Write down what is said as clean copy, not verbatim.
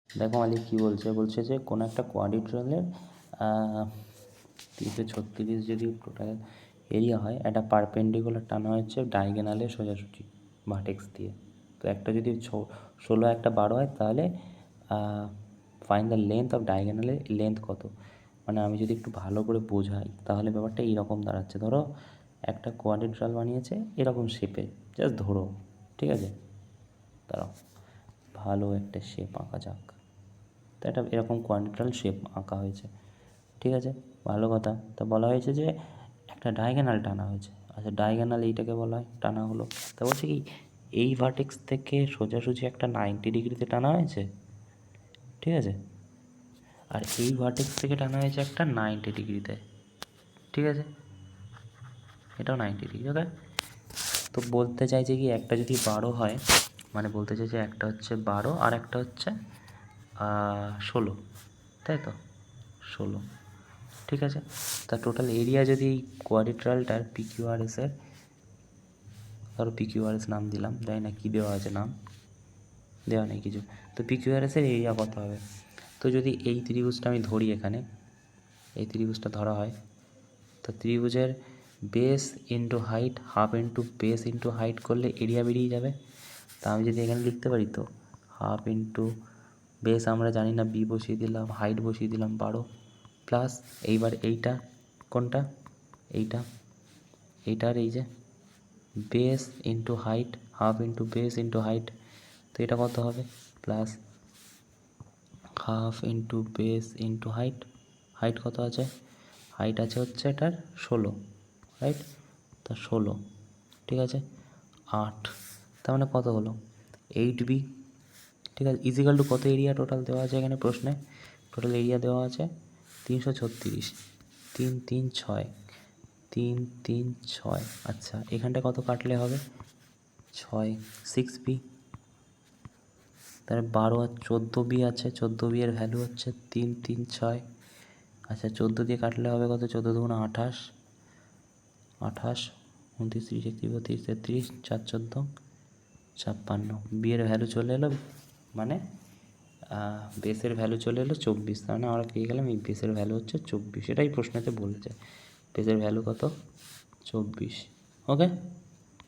দেখো মালিক কী বলছে, বলছে যে কোনো একটা কোয়াড্রিল্যাটারালের 336 যদি টোটাল এরিয়া হয়, একটা পারপেন্ডিকুলার টানা হচ্ছে ডায়াগোনালে সোজাসুজি ভার্টেক্স দিয়ে। তো একটা যদি 16 একটা 12 হয়, তাহলে ফাইন্ড দ্য লেন্থ অফ ডায়াগোনালের লেন্থ কত। মানে আমি যদি একটু ভালো করে বোঝাই তাহলে ব্যাপারটা এইরকম দাঁড়াচ্ছে। ধরো একটা কোয়াড্রিল্যাটারাল বানিয়েছে এরকম শেপে, জাস্ট ধরো, ঠিক আছে? দাঁড়াও, ভালো একটা শেপ আঁকা যাক। তো একটা এরকম কোয়াড্রিল্যাটারাল শেপ আঁকা হয়েছে, ঠিক আছে, ভালো কথা। তো বলা হয়েছে যে একটা ডায়াগোনাল টানা হয়েছে। আচ্ছা, ডায়াগোনাল এইটাকে বলা হয় টানা হলো। তা বলছে কি এই ভার্টেক্স থেকে সোজাসুজি একটা 90 ডিগ্রিতে টানা হয়েছে, ঠিক আছে, আর এই ভার্টেক্স থেকে টানা হয়েছে একটা 90 ডিগ্রিতে, ঠিক আছে, এটাও 90 ডিগ্রি। ওকে, তো বলতে চাইছে কি একটা যদি 12 হয়, মানে বলতে চাইছে একটা হচ্ছে 12 আর একটা হচ্ছে 16, তাই তো, 16, ঠিক আছে। তা টোটাল এরিয়া যদি এই কোয়াড্রিল্যাটারালটার পিকিউআরএসের, ধরো পিকিউআরএস নাম দিলাম, জানি না কী দেওয়া আছে, নাম দেওয়া নেই কিছু, তো পিকিউআরএসের এরিয়া কত হবে। তো যদি এই ত্রিভুজটা আমি ধরি, এখানে এই ত্রিভুজটা ধরা হয়, তো ত্রিভুজের base into height half into base into height করলে এরিয়া বেরিয়ে যাবে। তা আমি যদি এখানে লিখতে পারি, তো হাফ ইন্টু বেস আমরা জানি না, বি বসিয়ে দিলাম, হাইট বসিয়ে দিলাম 12, প্লাস এইবার এইটা কোনটা, এইটার এই যে base into height, half into base into height, তো এটা কত হবে, plus half into base into height, height কত আছে, হাইট আছে হচ্ছে এটার 16, রাইট, তা 16, ঠিক আছে, 8, তার মানে কত হলো 8b, ঠিক আছে, ইজিক্যাল টু কত এরিয়া টোটাল দেওয়া আছে এখানে প্রশ্নে, টোটাল এরিয়া দেওয়া আছে 336, 3 3 6, 3 3 6, আচ্ছা এখানটা কত কাটলে হবে 6, 6b, তাহলে 12 আর 14b আছে, 14b এর ভ্যালু হচ্ছে 3 3 6, আচ্ছা 14 দিয়ে কাটলে হবে কত, 14 দুগুণ 28, 28, 29 30 31 32 33, 4 14 56, বি এর ভ্যালু চলে এলো, মানে বেসের ভ্যালু চলে এলো 24, তার মানে আমরা পেয়ে গেলাম এই বেসের ভ্যালু হচ্ছে 24, এটাই প্রশ্নেতে বলেছে, বেসের ভ্যালু কত 24। ওকে।